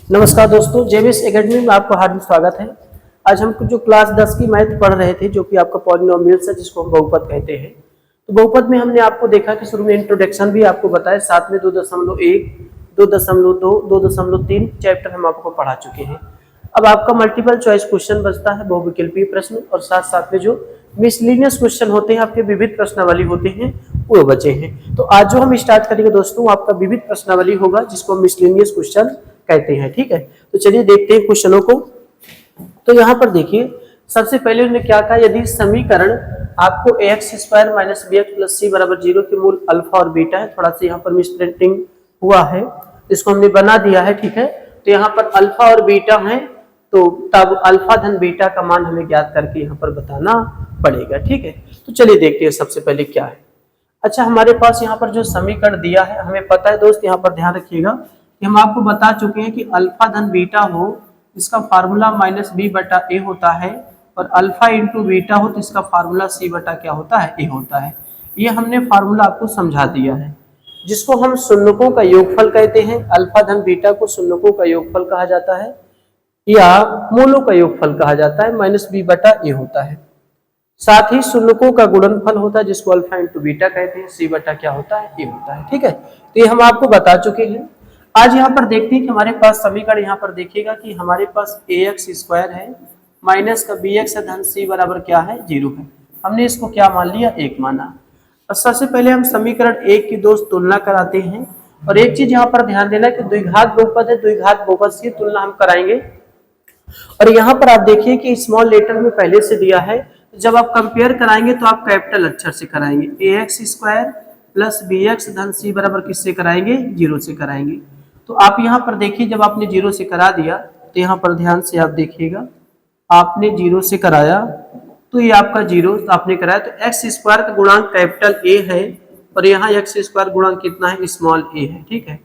नमस्कार दोस्तों, JBS academy में आपका हार्दिक स्वागत है। आज हम जो क्लास 10 की मैथ पढ़ रहे थे, जो कि आपका पॉलिनोमियल्स है, जिसको हम बहुपद कहते हैं। तो बहुपद में हमने आपको देखा कि शुरू में इंट्रोडक्शन भी आपको बताया, साथ में 2.1, 2.2, 2.3 चैप्टर हम आपको पढ़ा चुके हैं। अब आपका मल्टीपल चॉइस क्वेश्चन बचता है, बहुविकल्पीय प्रश्न, और साथ साथ में जो मिसलिनियस क्वेश्चन होते हैं, आपके विविध प्रश्नावली होते हैं, वो बचे हैं। तो आज जो हम स्टार्ट करेंगे दोस्तों, आपका विविध प्रश्नावली होगा, जिसको हम मिसलिनियस क्वेश्चन कहते हैं। ठीक है, तो चलिए देखते हैं क्वेश्चनों को। तो यहाँ पर देखिए, सबसे पहले उन्होंने क्या कहा, यदि समीकरण आपको ax² - bx + c = 0 के मूल अल्फा और बीटा है। थोड़ा सा यहाँ पर मिसप्रिंटिंग हुआ है, इसको हमने बना दिया है। ठीक है, तो यहाँ पर अल्फा और बीटा है, तो तब अल्फा धन बीटा का मान हमें ज्ञात करके यहाँ पर बताना पड़ेगा। ठीक है, तो चलिए देखते हैं सबसे पहले क्या है। अच्छा, हमारे पास यहाँ पर जो समीकरण दिया है, हमें पता है दोस्त, यहाँ पर ध्यान रखिएगा कि हम आपको बता चुके हैं कि अल्फा धन बीटा हो, इसका फार्मूला -b/a होता है, और अल्फा इंटू बीटा हो तो इसका फार्मूला c बटा क्या होता है, a होता है। ये हमने फार्मूला आपको समझा दिया है, जिसको हम शून्यकों का योगफल कहते हैं। अल्फा धन बीटा को शून्यकों का योगफल कहा जाता है, या मूलों का योगफल कहा जाता है, -b/a होता है। साथ ही शून्यकों का गुणनफल होता है, जिसको अल्फा इंटू बीटा कहते हैं, c बटा क्या होता है, a होता है। ठीक है, तो ये हम आपको बता चुके हैं। आज यहाँ पर देखते हैं कि हमारे पास समीकरण, यहाँ पर देखिएगा कि हमारे पास ax² है, माइनस का bx है, धन c बराबर क्या है, 0 है। हमने इसको क्या मान लिया, 1 माना। और सबसे पहले हम समीकरण 1 की दोस्त तुलना कराते हैं। और एक चीज यहाँ पर ध्यान देना कि द्विघात बहुपद है, द्विघात बहुपद से तुलना हम कराएंगे। और यहाँ पर आप देखिए कि स्मॉल लेटर में पहले से दिया है, जब आप कंपेयर कराएंगे तो आप कैपिटल अक्षर से कराएंगे। ax² + bx धन c बराबर किससे कराएंगे, 0 से कराएंगे। तो आप यहाँ पर देखिए, जब आपने 0 से करा दिया, तो यहाँ पर ध्यान से आप देखिएगा, आपने 0 से कराया तो ये आपका 0 आपने कराया, तो x² का गुणांक कैपिटल A है, और यहाँ x² गुणांक कितना है, स्मॉल a है। ठीक है,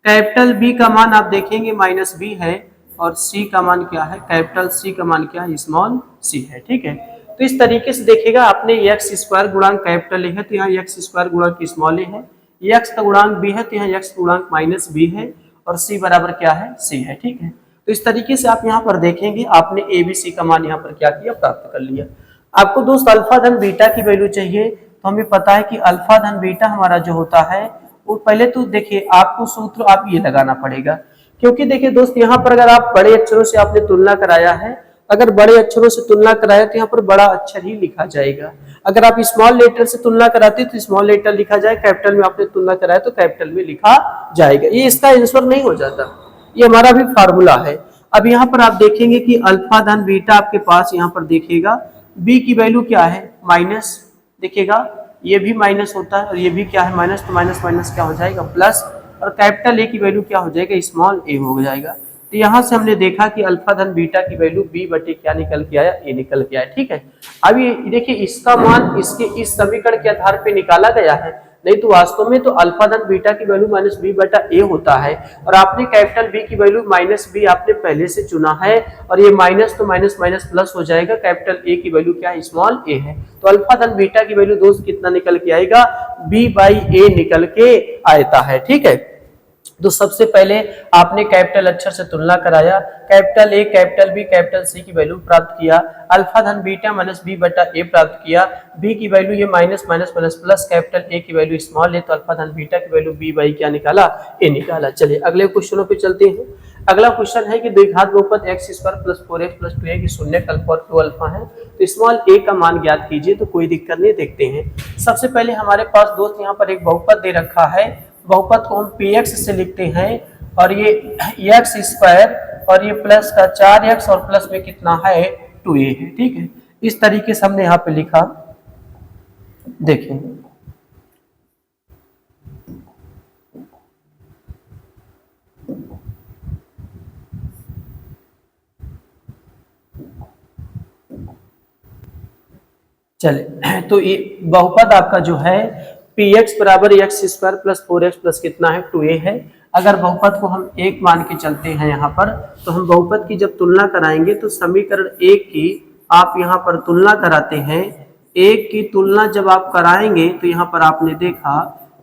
कैपिटल B का मान आप देखेंगे -b है, और C का मान क्या है, कैपिटल C का मान क्या है, स्मॉल c है। ठीक है, तो इस तरीके से देखिएगा, आपने x² गुणांक कैपिटल A है, तो यहाँ x² गुणांक स्मॉल a है, x का गुणांक b है, तो यहाँ x गुणांक -b है, और c बराबर क्या है, c है। ठीक है, तो इस तरीके से आप यहाँ पर देखेंगे, आपने a b c का मान यहाँ पर क्या किया, प्राप्त कर लिया। आपको दोस्त अल्फा धन बीटा की वैल्यू चाहिए, तो हमें पता है कि अल्फा धन बीटा हमारा जो होता है, वो पहले तो देखिए आपको सूत्र आप ये लगाना पड़ेगा, क्योंकि देखिए दोस्त, यहाँ पर अगर आप बड़े अक्षरों से आपने तुलना कराया है, अगर बड़े अक्षरों से तुलना कराया तो यहाँ पर बड़ा अक्षर ही लिखा जाएगा। अगर आप स्मॉल लेटर से तुलना कराते तो स्मॉल लेटर लिखा जाए, कैपिटल में आपने तुलना कराया तो कैपिटल में लिखा जाएगा। ये इसका आंसर नहीं हो जाता, ये हमारा भी फार्मूला है। अब यहाँ पर आप देखेंगे कि अल्फा धन बीटा आपके पास यहाँ पर देखिएगा, बी की वैल्यू क्या है, माइनस। देखिएगा ये भी माइनस होता है, और ये भी क्या है, माइनस। तो माइनस माइनस क्या हो जाएगा, प्लस, और कैपिटल ए की वैल्यू क्या हो जाएगा, स्मॉल ए हो जाएगा। तो यहाँ से हमने देखा कि अल्फा धन बीटा की वैल्यू b बटे क्या निकल के आया, a निकल के आया। ठीक है, अब ये देखिए, इसका मान इसके इस समीकरण के आधार पे निकाला गया है, नहीं तो वास्तव में तो अल्फा धन बीटा की वैल्यू -b/a होता है, और आपने कैपिटल B की वैल्यू -b आपने पहले से चुना है, और ये माइनस तो माइनस माइनस प्लस हो जाएगा, कैपिटल A की वैल्यू क्या है, स्मॉल a है। तो अल्फा धन बीटा की वैल्यू दोस्त कितना निकल के आएगा, b/a निकल के आता है। ठीक है, तो सबसे पहले आपने कैपिटल अक्षर से तुलना कराया, capital A, capital B, capital C की वैल्यू प्राप्त किया, अल्फा धन बीटा -b/a प्राप्त किया, b की वैल्यू ये minus minus plus plus, capital A की वैल्यू स्मॉल है, तो अल्फा धन बीटा की वैल्यू b/ क्या निकाला, a निकाला। चलिए अगले क्वेश्चनों पे चलते हैं। अगला क्वेश्चन है कि द्विघात बहुपद x² + 4x + 2a की शून्यक अल्फा और 2 अल्फा है, तो स्मॉल a का मान ज्ञात कीजिए। तो कोई दिक्कत नहीं, देखते हैं। सबसे पहले हमारे पास दोस्त यहाँ पर एक बहुपद दे रखा है, बहुपद को हम px से लिखते हैं, और ये x² और ये प्लस का 4x और प्लस में कितना है, 2a है। ठीक है, इस तरीके से हमने यहाँ पे लिखा। देखें, चले, तो ये बहुपद आपका जो है px बराबर x² + 4x प्लस कितना है, 2a है। अगर बहुपद को हम एक मान के चलते हैं यहाँ पर, तो हम बहुपद की जब तुलना कराएंगे तो समीकरण 1 की आप यहाँ पर तुलना कराते हैं। 1 की तुलना जब आप कराएंगे तो यहाँ पर आपने देखा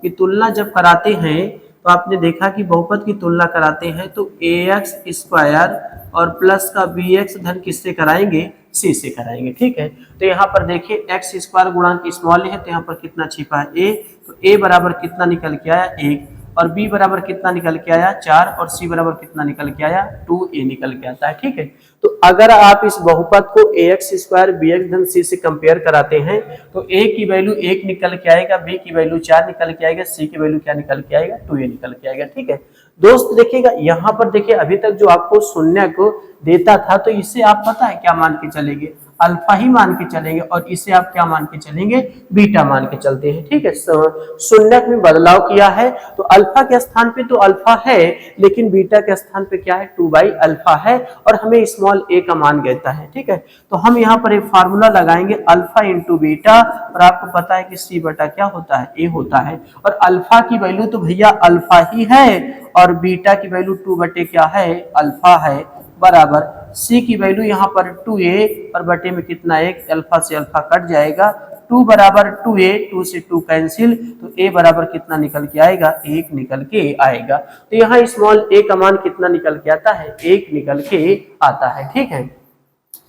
कि तुलना जब कराते हैं तो आपने देखा कि बहुपद की तुलना कराते हैं तो ax स्क्वायर और प्लस का bx धन किससे कराएंगे, c से कराएंगे। ठीक है, तो यहाँ पर देखिए x स्क्वायर गुणांक स्मॉल है तो यहाँ पर कितना छिपा है a, तो a बराबर कितना निकल के आया 1 और b बराबर कितना निकल के आया 4 और c बराबर कितना निकल के आया 2a निकल के आता है। ठीक है, तो अगर आप इस बहुपद को ax स्क्वायर bx धन c से कंपेयर कराते हैं तो a की वैल्यू 1 निकल के आएगा, b की वैल्यू 4 निकल के आएगा, c की वैल्यू क्या निकल के आएगा 2a निकल के आएगा। ठीक है दोस्त, देखिएगा यहाँ पर देखिए अभी तक जो आपको शून्य को देता था तो इससे आप पता है क्या मान के चलेंगे, अल्फा ही मान के चलेंगे और इसे आप क्या मान के चलेंगे, बीटा मान के चलते हैं। ठीक है, शून्य में बदलाव किया है तो अल्फा के स्थान पे तो अल्फा है लेकिन बीटा के स्थान पे क्या है 2/अल्फा है और हमें स्मॉल a का मान देता है। ठीक है, तो हम यहाँ पर एक फार्मूला लगाएंगे अल्फा इंटू बीटा और आपको पता है कि c बटा क्या होता है, a होता है और अल्फा की वैल्यू तो भैया अल्फा ही है और बीटा की वैल्यू 2 बटे क्या है, अल्फा है, बराबर c की वैल्यू यहाँ पर 2a और बटे में कितना 1, अल्फा से अल्फा कट जाएगा, 2 बराबर 2a, 2 से 2 कैंसिल, तो a बराबर कितना निकल के आएगा, 1 निकल के आएगा। तो यहाँ स्मॉल a का मान कितना निकल के आता है, 1 निकल के आता है। ठीक है,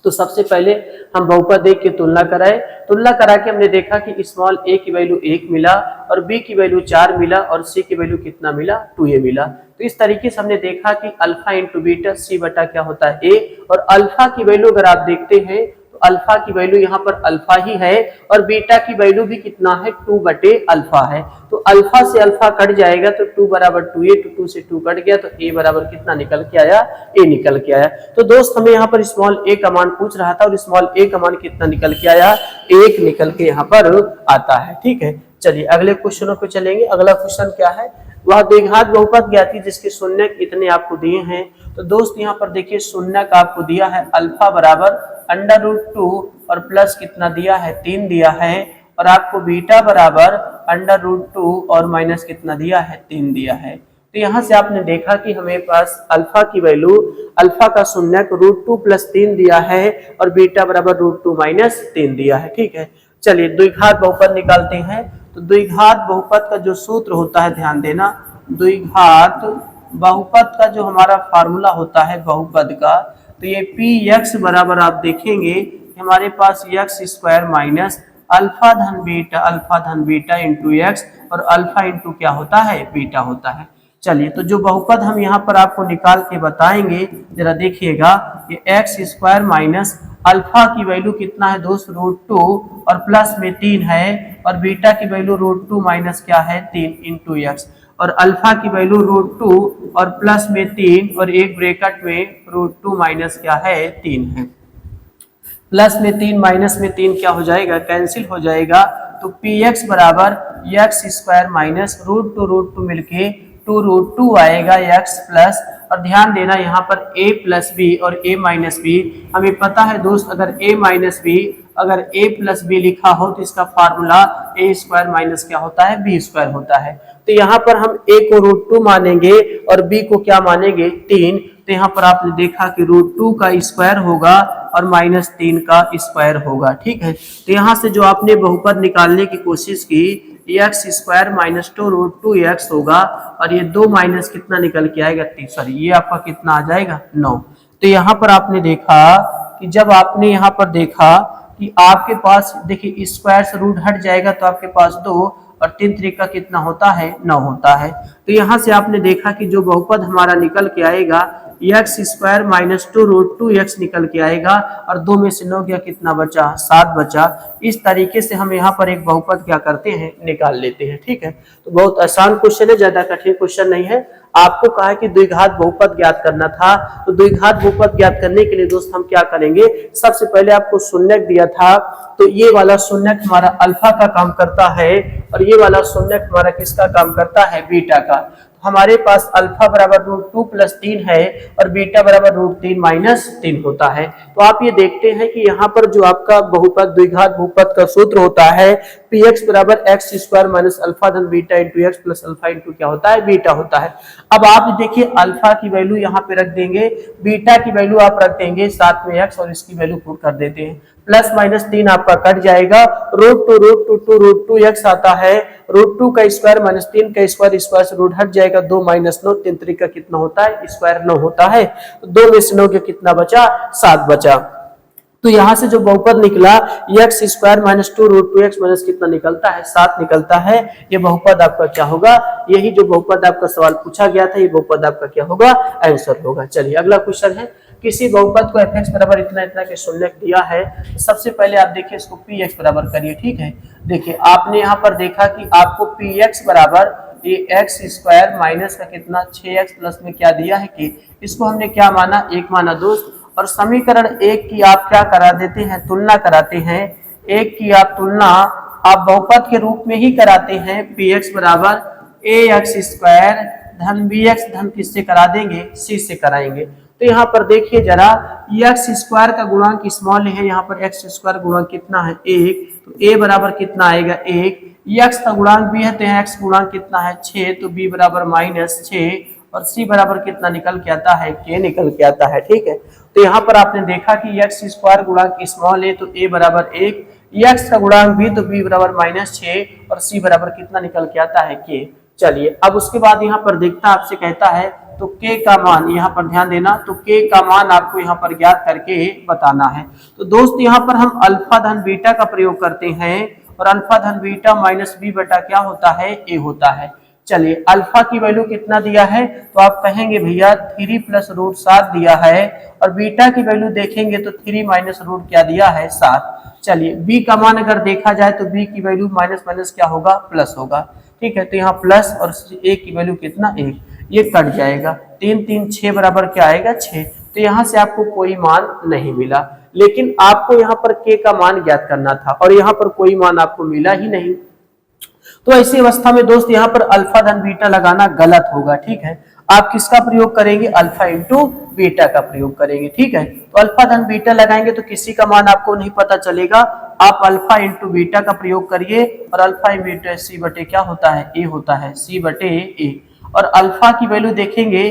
तो सबसे पहले हम बहुपद एक की तुलना कराए, तुलना करा के हमने देखा कि स्मॉल a की वैल्यू 1 मिला और b की वैल्यू 4 मिला और c की वैल्यू कितना मिला, 2a मिला। तो इस तरीके से हमने देखा कि अल्फा इंटू बीटा c बटा क्या होता है a और अल्फा की वैल्यू अगर आप देखते हैं तो अल्फा की वैल्यू यहाँ पर अल्फा ही है और बीटा की वैल्यू भी कितना है 2 बटे अल्फा है, तो अल्फा से अल्फा कट जाएगा तो 2 बराबर 2a, तो 2 से 2 कट गया तो a बराबर कितना निकल के आया, a निकल के आया। तो दोस्त हमें यहाँ पर स्मॉल a का मान पूछ रहा था और स्मॉल a का मान कितना निकल के आया, 1 निकल के यहाँ पर आता है। ठीक है, चलिए अगले क्वेश्चनों पे चलेंगे। अगला क्वेश्चन क्या है, वह द्विघात बहुपद ज्ञाति जिसके शून्य इतने आपको दिए हैं। तो दोस्त यहाँ पर देखिए शून्य का आपको दिया है अल्फा बराबर √2 और प्लस कितना दिया है, 3 दिया है और आपको बीटा बराबर √2 और माइनस कितना दिया है, 3 दिया है। तो यहाँ से आपने देखा कि हमें पास अल्फा की वैल्यू, अल्फा का शून्य √2 + 3 दिया है और बीटा बराबर √2 - 3 दिया है। ठीक है, चलिए द्विघात बहुपद निकालते हैं। तो द्विघात बहुपद का जो सूत्र होता है, ध्यान देना, द्विघात बहुपद का जो हमारा फार्मूला होता है बहुपद का, तो ये px बराबर आप देखेंगे हमारे पास x² माइनस अल्फा धन बीटा इंटू एक्स और अल्फा इंटू क्या होता है, बीटा होता है। चलिए तो जो बहुपद हम यहाँ पर आपको निकाल के बताएंगे, जरा देखिएगा, ये x² माइनस अल्फा की वैल्यू कितना है दोस्त, √2 और प्लस में 3 है और बीटा की वैल्यू √2 माइनस क्या है, 3 इंटू एक्स और अल्फा की वैल्यू √2 और प्लस में 3 और एक ब्रैकेट में √2 माइनस क्या है, 3 है। प्लस में 3 माइनस में 3 क्या हो जाएगा, कैंसिल हो जाएगा। तो px बराबर x² माइनस √2 मिलके 2√2 आएगा x प्लस, और ध्यान देना यहाँ पर a प्लस बी और a माइनस बी, हमें पता है दोस्त अगर a माइनस बी, अगर a प्लस बी लिखा हो तो इसका फार्मूला a² माइनस क्या होता है, b² होता है। तो यहाँ पर हम a को √2 मानेंगे और b को क्या मानेंगे, 3। तो यहाँ पर आपने देखा कि √2 का स्क्वायर होगा और -3 का स्क्वायर होगा। ठीक है, तो यहाँ से जो आपने बहुपद निकालने की कोशिश की, x² माइनस 2√2x होगा और ये 2 माइनस कितना निकल के आएगा, 3, सॉरी ये आपका कितना आ जाएगा, 9। तो यहाँ पर आपने देखा कि जब आपने यहाँ पर देखा कि आपके पास देखिए स्क्वायर से रूट हट जाएगा तो आपके पास 2 और 3 3 कितना होता है, 9 होता है। तो यहाँ से आपने देखा कि जो बहुपद हमारा निकल के आएगा x² माइनस 2√2x निकल के आएगा और 2 में से 9 गया, कितना बचा, 7 बचा। इस तरीके से हम यहाँ पर एक बहुपद क्या करते हैं, निकाल लेते हैं। ठीक है, तो बहुत आसान क्वेश्चन है, ज्यादा कठिन क्वेश्चन नहीं है। आपको कहा है कि द्विघात बहुपद ज्ञात करना था, तो द्विघात बहुपद ज्ञात करने के लिए दोस्त हम क्या करेंगे, सबसे पहले आपको शून्यक दिया था, तो ये वाला शून्यक हमारा अल्फा का काम करता है और ये वाला शून्यक हमारा किसका काम करता है, बीटा का। हमारे पास अल्फा बराबर √2 + 3 है और बीटा बराबर √3 - 3 होता है। तो आप ये देखते हैं कि यहाँ पर जो आपका बहुपद द्विघात बहुपद का सूत्र होता है पी एक्स बराबर एक्स स्क्वायर माइनस अल्फा धन beta into x plus alpha into क्या होता है, बीटा होता है। अब आप देखिए अल्फा की वैल्यू यहाँ पे रख देंगे, बीटा की वैल्यू आप रख देंगे साथ में एक्स और इसकी वैल्यू पुट कर देते हैं। प्लस माइनस 3 आपका कट जाएगा, रूट टू एक्स आता है, रूट 2 का स्क्वायर माइनस 3 का स्क्वायर, स्क्वायर से रूट हट जाएगा, 2 माइनस 9, 3 तरीका कितना होता है, स्क्वायर 9 होता है। 2 में से 9 के कितना बचा, 7 बचा। तो यहां से जो बहुपद निकला x square minus 2 root 2 x minus कितना निकलता है, 7 निकलता है। ये बहुपद आपका क्या होगा, यही जो बहुपद आपका सवाल पूछा गया था, ये बहुपद आपका क्या होगा, आंसर होगा। चलिए अगला क्वेश्चन है, किसी बहुपद को एफ एक्स बराबर इतना इतना के शून्य दिया है। सबसे पहले आप देखिए इसको पी एक्स बराबर करिए, ठीक है। देखिए आपने यहाँ पर देखा कि आपको पी एक्स बराबर ये एक्स स्क्वायर माइनस का कितना 6x प्लस में क्या दिया है कि इसको हमने क्या माना, 1 माना दोस्त। और समीकरण 1 की आप क्या करा देते हैं, तुलना कराते हैं। 1 की आप तुलना आप बहुपद के रूप में ही कराते हैं, पी एक्स बराबर ए एक्स स्क्वायर धन बी एक्स धन किससे करा देंगे, सी से कराएंगे। तो यहाँ पर देखिए जरा, एक्स स्क्वायर का गुणांक स्मॉल है, यहाँ पर एक्स स्क्वायर गुणांक कितना है 1, तो ए बराबर कितना आएगा 1। एक्स का गुणांक भी है तो यहाँ एक्स गुणांक कितना है 6, तो बी बराबर -6 और सी बराबर कितना निकल के आता है, के निकल के आता है, ठीक है। तो यहाँ पर आपने देखा कि एक्स स्क्वायर गुणांक स्मॉल है तो ए बराबर 1, एक्स का गुणांक भी तो बी बराबर -6 और सी बराबर कितना निकल के आता है, के। चलिए अब उसके बाद यहाँ पर देखता आपसे कहता है तो के का मान, यहाँ पर ध्यान देना, तो के का मान आपको यहाँ पर ज्ञात करके बताना है। तो दोस्त यहाँ पर हम अल्फा धन बीटा का प्रयोग करते हैं और अल्फा धन बीटा माइनस बी बटा क्या होता है, ए होता है। चलिए अल्फा की वैल्यू कितना दिया है, तो आप कहेंगे भैया 3 प्लस रूट 7 दिया है, और बीटा की वैल्यू देखेंगे तो 3 माइनस रूट क्या दिया है, 7। चलिए बी का मान अगर देखा जाए तो बी की वैल्यू माइनस माइनस क्या होगा, प्लस होगा, ठीक है। तो यहाँ प्लस और ए की वैल्यू कितना 1, ये कट जाएगा, 3 3 6 बराबर क्या आएगा 6। तो यहाँ से आपको कोई मान नहीं मिला, लेकिन आपको यहाँ पर के का मान ज्ञात करना था और यहाँ पर कोई मान आपको मिला ही नहीं। तो ऐसी अवस्था में दोस्त यहाँ पर अल्फा धन बीटा लगाना गलत होगा, ठीक है। आप किसका प्रयोग करेंगे, अल्फा इंटू बीटा का प्रयोग करेंगे, ठीक है। तो अल्फा धन बीटा लगाएंगे तो किसी का मान आपको नहीं पता चलेगा, आप अल्फा इंटू बीटा का प्रयोग करिए और अल्फा इंटू सी बटे क्या होता है, ए होता है, सी बटे ए। और अल्फा की वैल्यू देखेंगे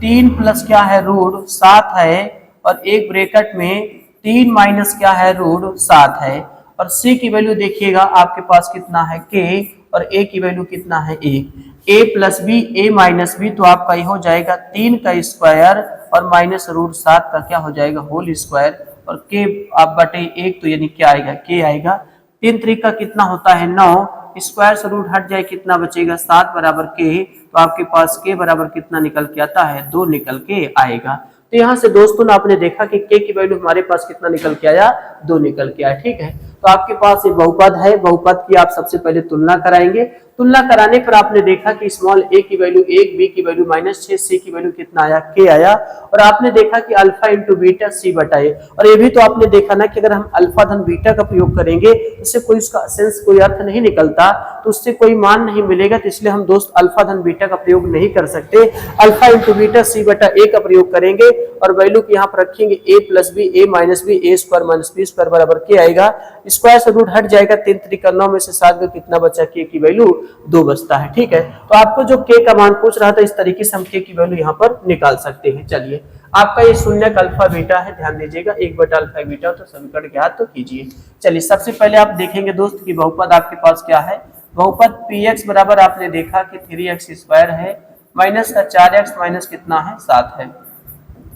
3 प्लस क्या है रूट 7 है, और एक ब्रैकेट में 3 माइनस क्या है रूट 7 है, और सी की वैल्यू देखिएगा आपके पास कितना है के, और ए की वैल्यू कितना है 1। ए प्लस बी ए माइनस बी, तो आपका ये हो जाएगा 3 का स्क्वायर और माइनस रूट 7 का क्या हो जाएगा, होल स्क्वायर, और के आप बटे 1, तो यानी क्या आएगा, के आएगा। 3 3 का कितना होता है 9, स्क्वायर से रूट हट जाए कितना बचेगा 7 बराबर के, तो आपके पास के बराबर कितना निकल के आता है, 2 निकल के आएगा। तो यहाँ से दोस्तों ने आपने देखा कि के की वैल्यू हमारे पास कितना निकल के आया, 2 निकल के आया, ठीक है। तो आपके पास ये बहुपद है, बहुपद की आप सबसे पहले तुलना कराएंगे। तुलना कराने पर आपने देखा कि स्मॉल ए की वैल्यू 1, बी की वैल्यू -6, सी की वैल्यू कितना आया, के आया, और आपने देखा कि अल्फा इंटू बीटा सी बटा ए। और ये भी तो आपने देखा ना कि अगर हम अल्फा धन बीटा का प्रयोग करेंगे उससे कोई उसका सेंस कोई अर्थ नहीं निकलता, तो उससे कोई मान नहीं मिलेगा, तो इसलिए हम दोस्त अल्फा धन बीटा का प्रयोग नहीं कर सकते। अल्फा इंटू बीटा सी बटा ए का प्रयोग करेंगे और वैल्यू को यहाँ पर रखेंगे ए प्लस बी ए माइनस बी, ए स्क्वायर माइनस बी स्क्वायर बराबर के आएगा, स्क्वायर से रूट हट जाएगा, 3 3 का 9 में से 7 का कितना बचा, के की वैल्यू 2 बचता है, ठीक है। तो आपको जो के का मान पूछ रहा था इस तरीके से हम के की वैल्यू यहाँ पर निकाल सकते हैं। चलिए आपका ये शून्य अल्फा बीटा है, ध्यान दीजिएगा 1 बटा अल्फा बीटा, तो समीकरण ज्ञात तो कीजिए। चलिए सबसे पहले आप देखेंगे दोस्त कि बहुपद आपके पास क्या है, बहुपद पी एक्स बराबर आपने देखा कि 3x स्क्वायर है माइनस का 4x माइनस कितना है 7 है,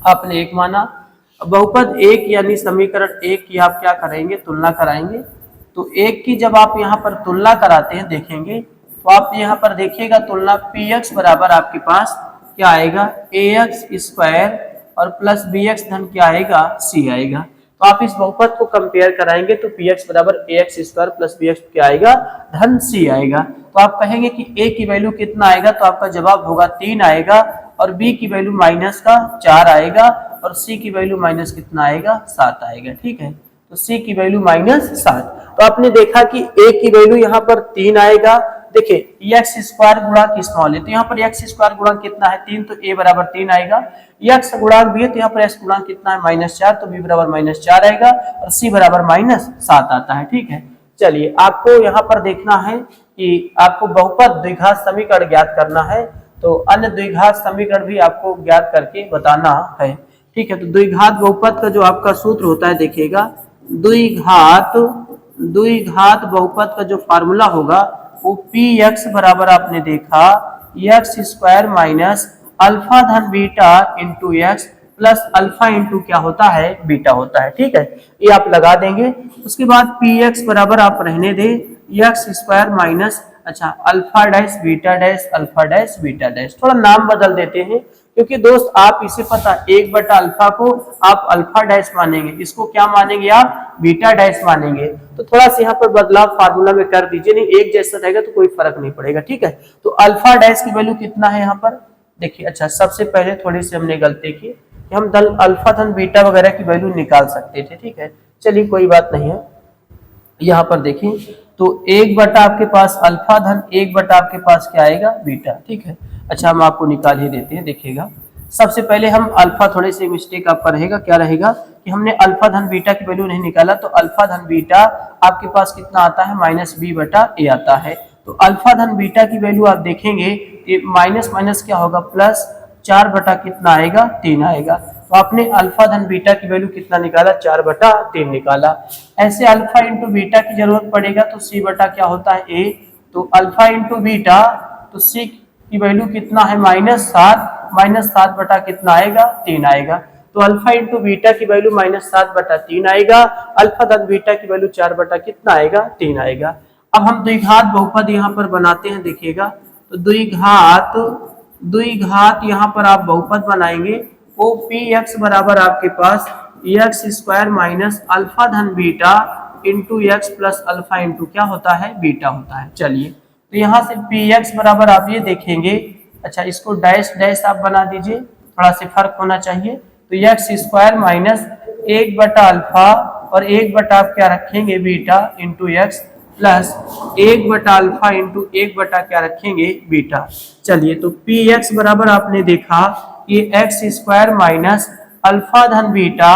आपने 1 माना। बहुपद 1 यानी समीकरण 1 की आप क्या करेंगे, तुलना कराएंगे। तो 1 की जब आप यहाँ पर तुलना कराते हैं देखेंगे, तो आप यहाँ पर देखिएगा तुलना px बराबर आपके पास क्या आएगा, ax स्क्वायर और प्लस bx धन क्या आएगा, c आएगा। तो आप इस बहुपद को कंपेयर कराएंगे तो px बराबर ax स्क्वायर प्लस bx क्या आएगा, धन c आएगा। तो आप कहेंगे कि a की वैल्यू कितना आएगा, तो आपका जवाब होगा 3 आएगा, और b की वैल्यू माइनस का 4 आएगा, और c की वैल्यू माइनस कितना आएगा, 7 आएगा, ठीक है। तो c की वैल्यू -7। तो आपने देखा कि a की वैल्यू यहाँ पर 3 आएगा, देखिए एक्स स्क्वायर गुणा स्मॉल है तो यहाँ पर एक्स स्क्वायर गुणा कितना है 3, तो a बराबर 3 आएगा। एक्स गुणा भी है तो यहाँ पर x गुणा कितना है -4, तो b बराबर -4 आएगा, और c बराबर -7 आता है, ठीक है। चलिए आपको यहाँ पर देखना है कि आपको बहुपद द्विघात समीकरण ज्ञात करना है, तो अन्य द्विघात समीकरण भी आपको ज्ञात करके बताना है। ठीक है, तो द्विघात बहुपद का जो आपका सूत्र होता है देखिएगा, द्विघात बहुपद का जो फार्मूला होगा वो पी एक्स बराबर आपने देखा एक्स स्क्वायर माइनस अल्फा धन beta into x plus alpha into क्या होता है, बीटा होता है। ठीक है, ये आप लगा देंगे। उसके बाद पी एक्स बराबर आप रहने दे x square minus alpha dash beta dash alpha dash beta dash. थोड़ा नाम बदल देते हैं क्योंकि दोस्त आप इसे पता 1 बटा अल्फा को आप अल्फा डैश मानेंगे, इसको क्या मानेंगे आप बीटा डैश मानेंगे। तो थोड़ा सा यहाँ पर बदलाव फार्मूला में कर दीजिए, नहीं एक जैसा रहेगा तो कोई फर्क नहीं पड़ेगा। ठीक है, तो अल्फा डैश की वैल्यू कितना है यहाँ पर देखिए। सबसे पहले थोड़ी सी हमने गलती की, हम अल्फा धन बीटा वगैरह की वैल्यू निकाल सकते थे। ठीक है, चलिए कोई बात नहीं है। यहाँ पर देखिए तो 1 बटा आपके पास अल्फा धन 1 बटा आपके पास क्या आएगा, बीटा। ठीक है, हम आपको निकाल ही देते हैं। देखिएगा सबसे पहले हम अल्फा, थोड़ी सी मिस्टेक आपका रहेगा, क्या रहेगा कि हमने अल्फा धन बीटा की वैल्यू नहीं निकाला, तो अल्फा धन बीटा आपके पास कितना आता है, माइनस बी बटा ए आता है। तो अल्फा धन बीटा की वैल्यू आप देखेंगे माइनस माइनस क्या होगा, प्लस 4 बटा कितना आएगा, 3 आएगा। तो आपने अल्फा धन बीटा की वैल्यू कितना निकाला, 4 बटा 3 निकाला। ऐसे अल्फा इंटू बीटा की जरूरत पड़ेगा तो सी बटा क्या होता है, ए। तो अल्फा इंटू बीटा, तो सी की वैल्यू कितना है, -7 बटा कितना आएगा, 3 आएगा। तो अल्फा इंटू बीटा की वैल्यू -7 बटा 3 आएगा, अल्फा धन बीटा की वैल्यू 4 बटा कितना आएगा, 3 आएगा। अब हम द्विघात बहुपद यहाँ पर बनाते हैं। देखिएगा तो द्विघात यहाँ पर आप बहुपद बनाएंगे, वो पी एक्स बराबर आपके पास एक्स स्क्वायर माइनस अल्फा धन beta into x plus alpha into क्या होता है, बीटा होता है। चलिए तो यहाँ से पी एक्स बराबर आप ये देखेंगे, इसको डैश डैश आप बना दीजिए, थोड़ा सा फर्क होना चाहिए। तो एक्स स्क्वायर माइनस 1 बटा अल्फा और 1 बटा आप क्या रखेंगे, बीटा इंटू एक्स प्लस 1 बटा अल्फा इंटू 1 बटा क्या रखेंगे, बीटा। चलिए तो पी एक्स बराबर आपने देखा कि एक्स स्क्वायर माइनस अल्फा धन बीटा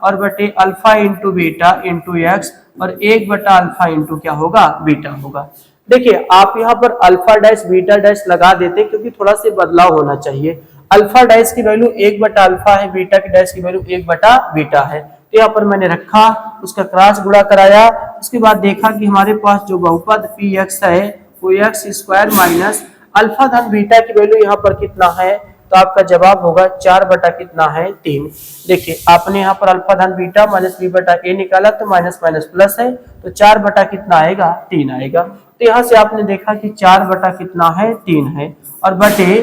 और बटे alpha into beta into x और 1 बटा अल्फा इंटू क्या होगा, बीटा होगा। देखिए आप यहाँ पर अल्फा डैश बीटा डैश लगा देते हैं क्योंकि थोड़ा सा बदलाव होना चाहिए। अल्फा डैश की वैल्यू 1 बटा अल्फा है, बीटा की डैश की वैल्यू 1 बटा बीटा है। तो यहाँ पर मैंने रखा, उसका क्रॉस गुणा कराया, उसके बाद देखा कि हमारे पास जो बहुपद पी एक्स है वो एक्स स्क्वायर माइनस अल्फा धन बीटा की वैल्यू यहाँ पर कितना है, तो आपका जवाब होगा 4 बटा कितना है, 3। देखिए आपने यहाँ पर अल्फा धन बीटा माइनस बी बटा ए निकाला तो माइनस माइनस प्लस है, तो 4 बटा कितना आएगा, 3 आएगा। तो यहाँ से आपने देखा कि 4 बटा कितना है, 3 है, और बटे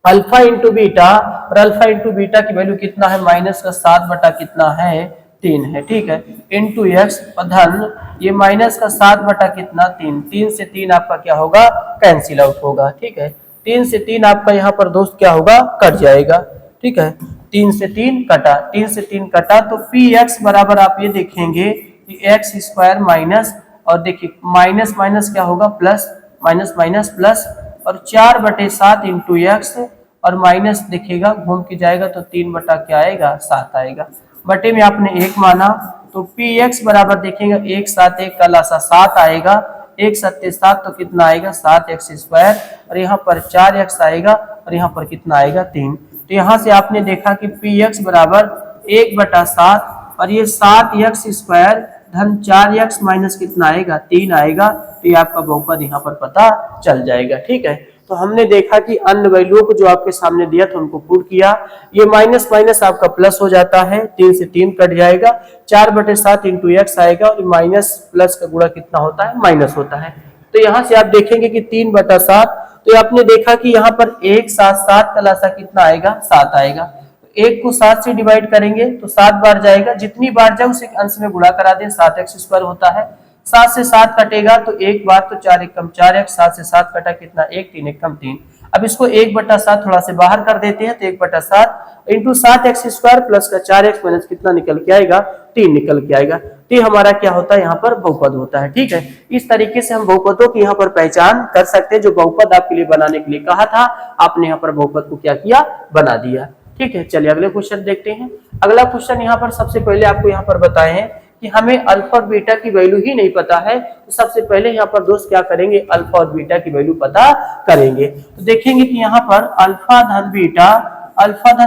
अल्फा इंटू बीटा, और अल्फा इंटू बीटा की वैल्यू कितना है, माइनस का 7 बटा कितना है, 3 है। ठीक है, इंटू एक्स धन ये माइनस का 7 बटा कितना, 3। 3 से 3 आपका क्या होगा, कैंसिल आउट होगा। ठीक है, 3 से 3 आपका यहाँ पर दोस्त क्या होगा, कट जाएगा। ठीक है, 3 से 3 कटा, 3 से 3 कटा, तो पी एक्स बराबर आप ये देखेंगे कि एक्स स्क्वायर माइनस, और देखिए माइनस माइनस क्या होगा, प्लस, माइनस माइनस प्लस, और 4 बटे 7 इंटू एक्स, और माइनस देखिएगा घूम के जाएगा तो 3 बटा क्या आएगा, 7 आएगा। बटे में आपने 1 माना, तो पी एक्स बराबर देखेंगे 1 7 1 कल 7 आएगा, 1 7 7 तो कितना आएगा, 7 एक्स स्क्वायर, और यहाँ पर 4 एक्स आएगा, और यहाँ पर कितना आएगा, 3। तो यहाँ से आपने देखा कि पी एक्स बराबर 1 बटा 7 और ये 7 एक्स स्क्वायर धन 4 एक्स माइनस कितना आएगा, 3 आएगा। तो ये आपका बहुपद यहाँ पर पता चल जाएगा। ठीक है, तो हमने देखा कि अन्य वैल्यूओं को जो आपके सामने दिया था उनको पुट किया, ये माइनस माइनस आपका प्लस हो जाता है, 3 से 3 कट जाएगा, 4 बटे 7 इंटू एक्स आएगा, और माइनस प्लस का गुणा कितना होता है, माइनस होता है। तो यहाँ से आप देखेंगे कि 3 बटा 7, तो आपने देखा कि यहाँ पर 1 7 7 का लासा कितना आएगा, 7 आएगा। 1 को 7 से डिवाइड करेंगे तो 7 बार जाएगा, जितनी बार जाए उसे अंश में गुणा करा दें, 7 एक्स स्क्वायर होता है। 7 से 7 कटेगा तो 1 बार, तो 4 1 कम 4 एक्स, 7 से 7 कटा कितना, 1 3 1 कम 3। अब इसको 1 बटा 7 थोड़ा से बाहर कर देते हैं, तो 1 बटा 7 इंटू 7 एक्स स्क्वायर प्लस का 4 एक्स माइनस कितना निकल के आएगा, 3 निकल के आएगा। तो हमारा क्या होता है, यहाँ पर बहुपद होता है। ठीक है, इस तरीके से हम बहुपदों की यहाँ पर पहचान कर सकते हैं। जो बहुपद आपके लिए बनाने के लिए कहा था, आपने यहाँ पर बहुपद को क्या किया, बना दिया। ठीक है, चलिए अगले क्वेश्चन देखते हैं। अगला क्वेश्चन यहाँ पर सबसे पहले आपको यहाँ पर बताए हैं कि हमें अल्फा और बीटा की वैल्यू ही नहीं पता है, तो सबसे पहले यहाँ पर दोस्त क्या करेंगे, अल्फा और बीटा की वैल्यू पता करेंगे। तो देखेंगे कि यहाँ पर अल्फा धन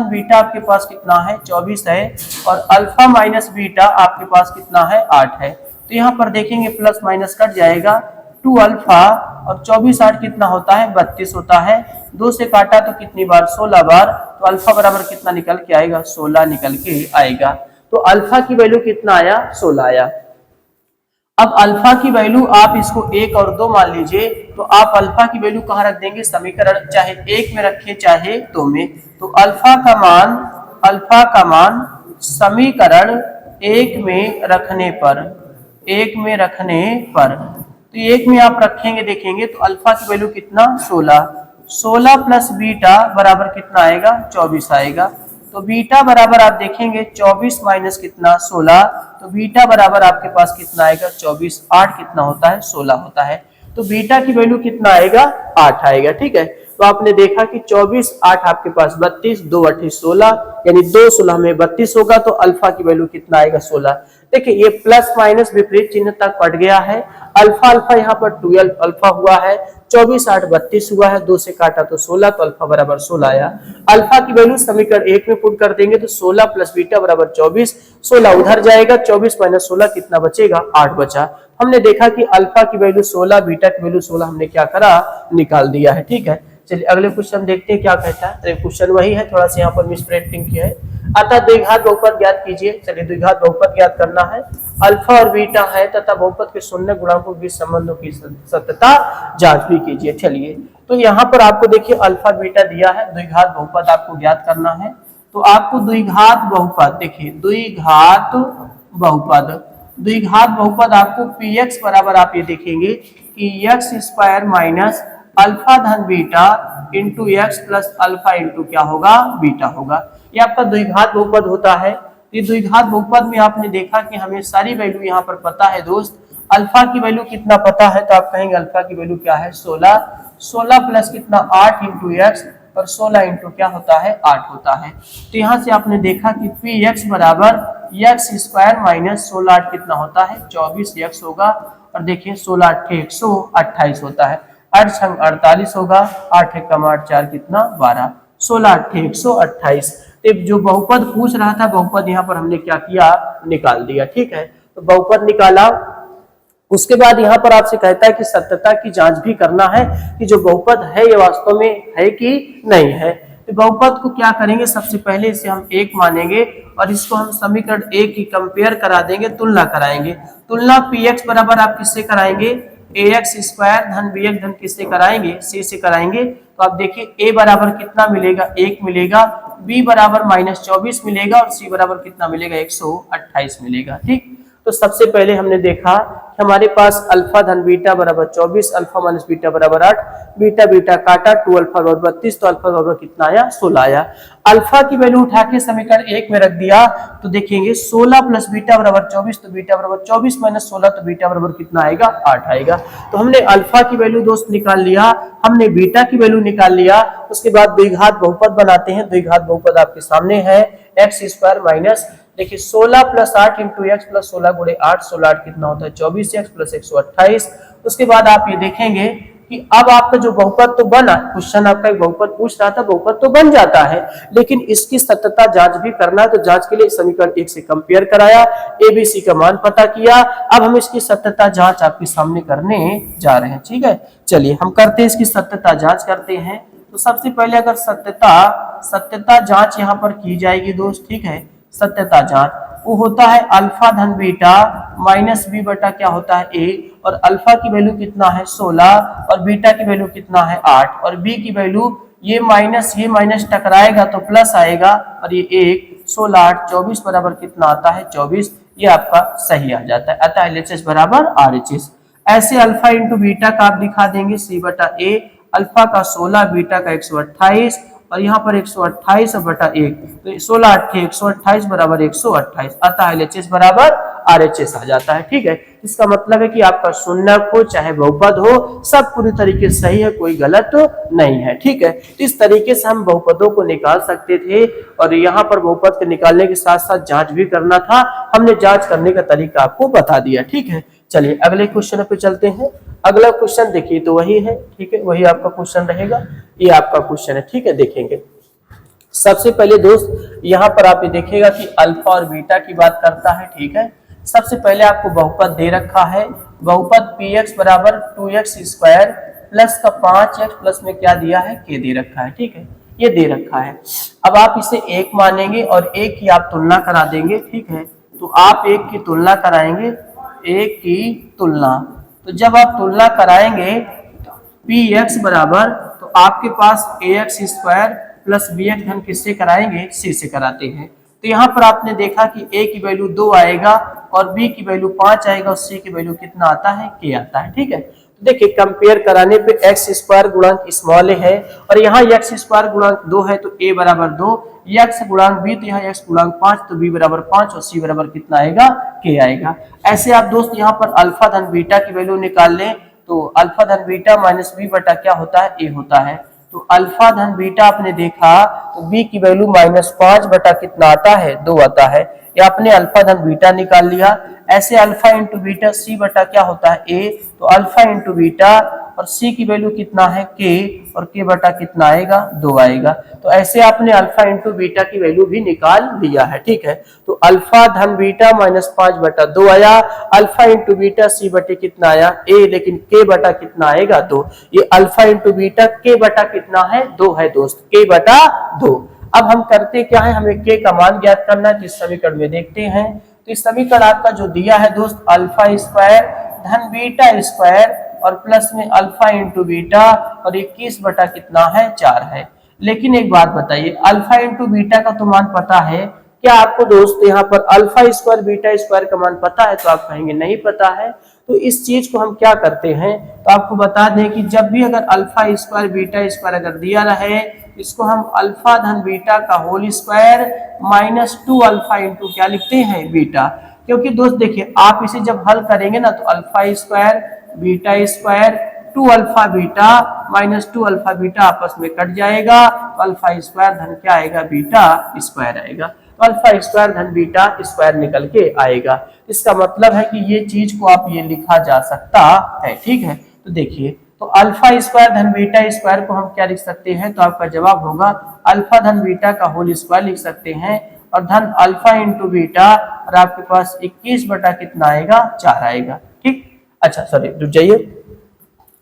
बीटा आपके पास कितना है 24 है, और अल्फा माइनस बीटा आपके पास कितना है 8 है। तो यहाँ पर देखेंगे प्लस माइनस कट जाएगा, 2 अल्फा और 24 8 कितना होता है 32 होता है, 2 से काटा तो कितनी बार 16 बार, तो अल्फा बराबर कितना निकल के आएगा 16 निकल के आएगा। तो अल्फा की वैल्यू कितना आया 16 आया। अब अल्फा की वैल्यू आप इसको 1 और 2 मान लीजिए, तो आप अल्फा की वैल्यू कहाँ रख देंगे, समीकरण चाहे 1 में रखें चाहे 2 में, तो अल्फा का मान समीकरण 1 में रखने पर तो 1 में आप रखेंगे देखेंगे तो अल्फा की वैल्यू कितना 16 प्लस बीटा बराबर कितना आएगा 24 आएगा। तो बीटा बराबर आप देखेंगे 24 माइनस कितना 16, तो बीटा बराबर आपके पास कितना आएगा 24, 8 कितना होता है 16 होता है। तो बीटा की वैल्यू कितना आएगा 8 आएगा। ठीक है, तो आपने देखा कि 24 8 आपके पास 32, 2 8 16, यानी 2 16 में 32 होगा, तो अल्फा की वैल्यू कितना आएगा 16। देखिए ये प्लस माइनस विपरीत चिन्ह तक पड़ गया है। अल्फा यहाँ पर 12 अल्फा हुआ है, 24 8 32 हुआ है, 2 से काटा तो 16, तो अल्फा बराबर 16 आया। अल्फा की वैल्यू समीकरण 1 में पुट कर देंगे तो 16 प्लस बीटा बराबर 24, 16 उधर जाएगा, 24 माइनस 16 कितना बचेगा 8 बचा। हमने देखा कि अल्फा की वैल्यू 16, बीटा की वैल्यू 16 हमने क्या करा निकाल दिया है। ठीक है, चलिए अगले क्वेश्चन देखते हैं क्या कहता है। क्वेश्चन वही है, थोड़ा सा यहाँ पर मिसप्रिंटिंग किया है। अतः द्विघात बहुपद ज्ञात कीजिए। चलिए द्विघात बहुपद ज्ञात करना है। अल्फा और बीटा है तथा बहुपद के शून्य गुणांकों के बीच संबंधों की सत्यता जांच भी कीजिए। चलिए तो यहाँ पर आपको देखिए अल्फा बीटा दिया है, द्विघात बहुपद आपको ज्ञात करना है। तो आपको द्विघात बहुपद देखिए, द्विघात बहुपद आपको px बराबर आप ये देखेंगे कि x स्क्वायर माइनस अल्फा धन beta into x plus alpha into क्या होगा बीटा होगा। ये आपका द्विघात बहुपद होता है। ये द्विघात बहुपद में आपने देखा कि हमें सारी वैल्यू यहाँ पर पता है दोस्त। अल्फा की वैल्यू कितना पता है, तो आप कहेंगे अल्फा की वैल्यू क्या है 16 प्लस कितना 8 इंटू एक्स, और 16 इंटू क्या होता है 8 होता है। तो यहाँ से आपने देखा कि पी एक्स बराबर एक्स स्क्वायर माइनस 16 8 कितना होता है 24 एक्स होगा, और देखिए 16 8 128 होता है, 8 छंग 48 होगा, 8 एकम 8 4 कितना 12, 16 8 128। तो जो बहुपद पूछ रहा था बहुपद यहाँ पर हमने क्या किया निकाल दिया। ठीक है, तो बहुपद निकाला। उसके बाद यहाँ पर आपसे कहता है कि सत्यता की जांच भी करना है कि जो बहुपद है ये वास्तव में है कि नहीं है। तो बहुपद को क्या करेंगे, सबसे पहले इसे हम 1 मानेंगे और इसको हम समीकरण 1 की कंपेयर करा देंगे, तुलना कराएंगे। तुलना px बराबर आप किससे कराएंगे, ax स्क्वायर धन bx धन किससे कराएंगे, c से कराएंगे। तो आप देखिए a बराबर कितना मिलेगा 1 मिलेगा, b बराबर -24 मिलेगा, और c बराबर कितना मिलेगा 128 मिलेगा। ठीक, तो सबसे पहले हमने देखा कि हमारे पास अल्फा धन बीटा बराबर 24, अल्फा माइनस बीटा बराबर 8, बीटा बीटा काटा 2 अल्फा बराबर 32, तो अल्फा बराबर कितना आया 16 आया। अल्फा की वैल्यू उठा के समीकरण 1 में रख दिया, तो देखेंगे 16 प्लस बीटा बराबर 24, तो बीटा बराबर 24 माइनस 16, तो बीटा बराबर कितना आएगा 8 आएगा। तो हमने अल्फा की वैल्यू दोस्त निकाल लिया, हमने बीटा की वैल्यू निकाल लिया। उसके बाद द्विघात बहुपद बनाते हैं। द्विघात बहुपद आपके सामने है, एक्स स्क्वायर माइनस देखिए 16 प्लस 8 इंटू एक्स प्लस 16 गुणे 8, 16 8 कितना होता है 24 एक्स प्लस 128। उसके बाद आप ये देखेंगे कि अब आपका जो बहुपद तो बना, क्वेश्चन आपका एक बहुपद पूछ रहा था, बहुपद तो बन जाता है, लेकिन इसकी सत्यता जांच भी करना है। तो जांच के लिए समीकरण 1 से कंपेयर कराया, एबीसी का मान पता किया। अब हम इसकी सत्यता जांच आपके सामने करने जा रहे हैं। ठीक है, चलिए हम करते हैं इसकी सत्यता जांच करते हैं। तो सबसे पहले अगर सत्यता जांच यहाँ पर की जाएगी दोस्त। ठीक है, सत्यता जांच वो होता है अल्फा धन बीटा माइनस बी बटा क्या होता है ए, और अल्फा की वैल्यू कितना है 16 और बीटा की वैल्यू कितना है 8, और बी की वैल्यू ये माइनस टकराएगा तो प्लस आएगा, और ये 1 16 8 24 बराबर कितना आता है 24, ये आपका सही आ जाता है। अतः एलएचएस बराबर आरएचएस। ऐसे अल्फा इंटू बीटा का आप दिखा देंगे सी बटा ए, अल्फा का 16 बीटा का 128, और यहाँ पर 128 बटा 1, तो 16 8 128 बराबर 128। अतः एलएचएस बराबर RHS आ जाता है। ठीक है, इसका मतलब है कि आपका शून्यक हो चाहे बहुपद हो, सब पूरी तरीके से सही है, कोई गलत नहीं है। ठीक है, इस तरीके से हम बहुपदों को निकाल सकते थे और यहाँ पर बहुपद के निकालने के साथ साथ जांच भी करना था। हमने जांच करने का तरीका आपको बता दिया। ठीक है, चलिए अगले क्वेश्चन पे चलते हैं। अगला क्वेश्चन देखिए तो वही है। ठीक है, वही आपका क्वेश्चन रहेगा, ये आपका क्वेश्चन है। ठीक है, देखेंगे सबसे पहले दोस्त यहाँ पर आप ये देखिएगा कि अल्फा और बीटा की बात करता है। ठीक है, सबसे पहले आपको बहुपद दे रखा है, बहुपद px बराबर 2x स्क्वायर प्लस का 5x प्लस में क्या दिया है, k दे रखा है। ठीक है, ये दे रखा है। अब आप इसे एक मानेंगे और एक की आप तुलना करा देंगे। ठीक है, तो आप एक की तुलना कराएंगे, एक की तुलना, तो जब आप तुलना कराएंगे px बराबर, तो आपके पास ax स्क्वायर प्लस bx हम किससे कराएंगे, c से कराते हैं। तो यहाँ पर आपने देखा कि a की वैल्यू 2 आएगा और b की वैल्यू 5 आएगा और c की वैल्यू कितना आता है, k आता है। ठीक है, तो देखिए कंपेयर कराने पे x स्क्वायर गुणांक स्मॉल है और यहाँ x स्क्वायर गुणांक 2 है तो a बराबर 2, x गुणांक b तो यहाँ x गुणांक 5 तो b बराबर 5 और c बराबर कितना आएगा, k आएगा। ऐसे आप दोस्त यहाँ पर अल्फा धन बीटा की वैल्यू निकाल लें तो अल्फा धन बीटा माइनस b बटा क्या होता है, a होता है। तो अल्फा धन बीटा आपने देखा तो b की वैल्यू -5 बटा कितना आता है, 2 आता है। ये आपने अल्फा धन बीटा निकाल लिया। ऐसे अल्फा इंटू बीटा c बटा क्या होता है, a, तो अल्फा इंटू बीटा और c की वैल्यू कितना है, k, और k बटा कितना आएगा, 2 आएगा। तो ऐसे आपने अल्फा इंटू बीटा की वैल्यू भी निकाल लिया है। ठीक है, तो अल्फा धन बीटा -5 बटा 2 आया, अल्फा इंटू बीटा c बटे कितना आया, a, लेकिन k बटा कितना आएगा, 2। ये अल्फा इंटू बीटा k बटा कितना है, 2 है दोस्त, k बटा 2। अब हम करते क्या है, हमें k का मान ज्ञात करना है। इस समीकरण में देखते हैं, तो इस समीकरण आपका जो दिया है दोस्त, अल्फा स्क्वायर धन बीटा स्क्वायर और प्लस में अल्फा इंटू बीटा और 21 बटा कितना है, 4 है। लेकिन एक बात बताइए, अल्फा इंटू बीटा का तो मान पता है, क्या आपको दोस्त यहाँ पर अल्फा स्क्वायर बीटा स्क्वायर का मान पता है? तो आप कहेंगे नहीं पता है। तो इस चीज को हम क्या करते हैं, तो आपको बता दें कि जब भी अगर अल्फा स्क्वायर बीटा स्क्वायर अगर दिया रहे, इसको हम अल्फा धन बीटा का होल स्क्वायर -2 अल्फा इंटू क्या लिखते हैं, बीटा। क्योंकि दोस्त देखिए आप इसे जब हल करेंगे ना तो alpha square beta square 2 alpha beta -2 alpha beta आपस में कट जाएगा, तो अल्फा स्क्वायर धन क्या आएगा, बीटा स्क्वायर आएगा। तो अल्फा स्क्वायर धन बीटा स्क्वायर निकल के आएगा। इसका मतलब है कि ये चीज को आप ये लिखा जा सकता है। ठीक है, तो देखिए, तो अल्फा स्क्वायर धन बीटा स्क्वायर को हम क्या लिख सकते हैं, तो आपका जवाब होगा अल्फा धन बीटा का होल स्क्वायर लिख सकते हैं और धन अल्फा इंटू बीटा, और आपके पास 21 बटा कितना आएगा, 4 आएगा। ठीक, अच्छा सॉरी रुक जाइए,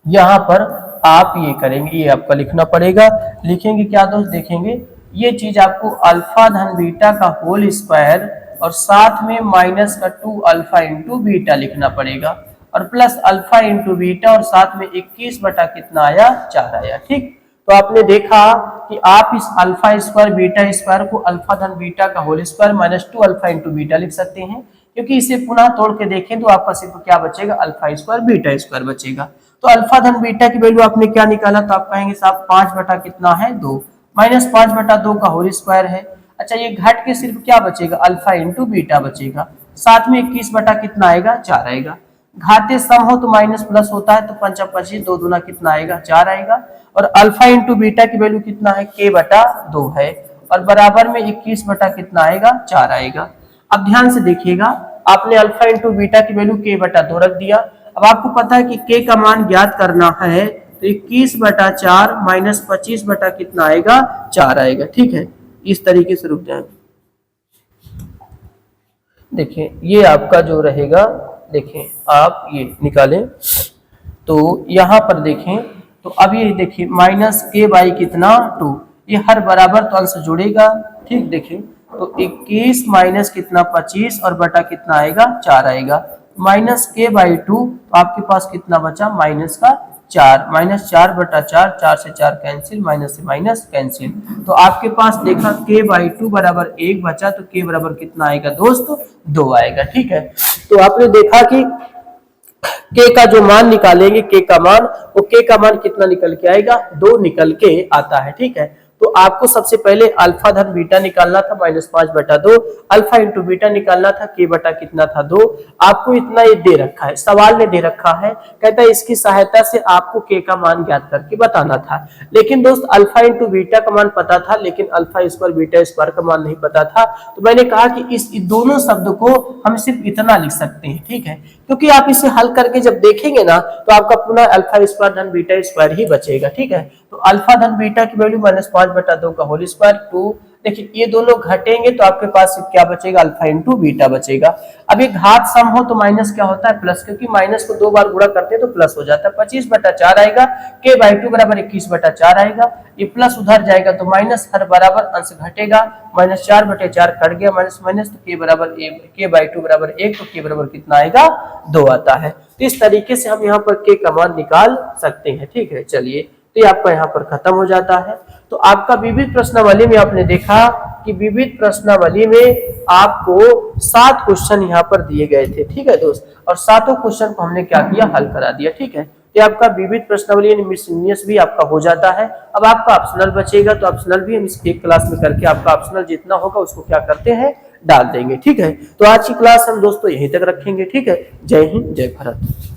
यहाँ पर आप ये करेंगे, ये आपका लिखना पड़ेगा। लिखेंगे क्या दोस्त, देखेंगे ये चीज आपको अल्फा धन बीटा का होल स्क्वायर और साथ में -2 अल्फा इंटू बीटा लिखना पड़ेगा और प्लस अल्फा इंटू बीटा और साथ में 21 बटा कितना आया, 4 आया। ठीक, तो आपने देखा कि आप इस अल्फा स्क्वायर बीटा स्क्वायर को अल्फा धन बीटा का whole square -2 alpha into beta लिख सकते हैं, क्योंकि इसे पुनः तोड़ के देखें तो आपका सिर्फ क्या बचेगा, अल्फा स्क्वायर बीटा स्क्वायर बचेगा। तो अल्फा धन बीटा की वैल्यू आपने क्या निकाला, तो आप कहेंगे साहब 5 बटा कितना है, 2, -5 बटा 2 का होल स्क्वायर है। अच्छा, ये घट के सिर्फ क्या बचेगा, अल्फा इंटू बीटा बचेगा, साथ में 21 बटा कितना आएगा, 4 आएगा। घाते सम हो तो माइनस प्लस होता है, तो 5 25 2 दूना कितना आएगा, 4 आएगा। और अल्फा इंटू बीटा की वैल्यू कितना है, k बटा 2 है और बराबर में 21 बटा कितना आएगा, 4 आएगा। अब ध्यान से देखिएगा, आपने अल्फा इंटू बीटा की वैल्यू k बटा 2 रख दिया। अब आपको पता है कि k का मान ज्ञात करना है, तो 21 बटा 4 -25 बटा कितना आएगा, 4 आएगा। ठीक है, इस तरीके से रुक जाए। देखिए ये आपका जो रहेगा, देखें आप ये निकालें तो यहाँ पर देखें, तो अब ये देखिए -k बाई कितना 2, ये हर बराबर तो अंश जुड़ेगा। ठीक, देखें तो 21 माइनस कितना 25 और बटा कितना आएगा, 4 आएगा। -k बाई 2, तो आपके पास कितना बचा, -4, -4 बटा 4, 4 से 4 कैंसिल, माइनस से माइनस कैंसिल। तो आपके पास देखा k बाई 2 बराबर 1 बचा, तो k बराबर कितना आएगा दोस्त, 2 आएगा। ठीक है, तो आपने देखा कि k का जो मान निकालेंगे, k का मान, वो k का मान कितना निकल के आएगा, 2 निकल के आता है। ठीक है, तो आपको सबसे पहले अल्फा धन बीटा निकालना था -5/2, अल्फा इंटू बीटा निकालना था, k बटा कितना था 2। आपको इतना ये दे रखा है, सवाल में दे रखा है, कहता है इसकी सहायता से आपको k का मान ज्ञात करके बताना था। लेकिन दोस्त अल्फा इंटू बीटा का मान पता था, लेकिन अल्फा स्क्वायर बीटा स्क्वायर का मान नहीं पता था। तो मैंने कहा कि इस दोनों शब्द को हम सिर्फ इतना लिख सकते हैं, ठीक है, क्योंकि आप इसे हल करके जब देखेंगे ना तो आपका पुनः अल्फा स्क्वायर धन बीटा स्क्वायर ही बचेगा, ठीक है। तो अल्फा धन बीटा की वैल्यू -5/2 का होल स्क्वायर 2। देखिए ये दोनों घटेंगे तो आपके पास क्या बचेगा, अल्फा इंटू बीटा बचेगा। अब एक घात सम हो तो माइनस क्या होता है, प्लस, क्योंकि माइनस को 2 बार गुणा करते हैं तो प्लस हो जाता है। 25/4 आएगा, k/2 बराबर 21/4 आएगा। ये प्लस उधर जाएगा तो माइनस, हर बराबर अंश घटेगा, -4/4 कट गया, माइनस माइनस, तो k/2 बराबर 1, तो k बराबर कितना आएगा, 2 आता है। तो इस तरीके से हम यहाँ पर k का मान निकाल सकते हैं, ठीक है। चलिए, तो ये आपका यहाँ पर खत्म हो जाता है। तो आपका विविध प्रश्नावली में आपने देखा कि विविध प्रश्नावली में आपको 7 क्वेश्चन यहाँ पर दिए गए थे, ठीक है दोस्त, और 7 क्वेश्चन को हमने क्या किया, हल करा दिया, ठीक है। तो आपका विविध प्रश्नावली यानी मिसलेनियस भी आपका हो जाता है। अब आपका ऑप्शनल बचेगा, तो ऑप्शनल भी हम इस एक क्लास में करके आपका ऑप्शनल जितना होगा उसको क्या करते हैं, डाल देंगे, ठीक है। तो आज की क्लास हम दोस्तों यहीं तक रखेंगे, ठीक है। जय हिंद, जय भारत।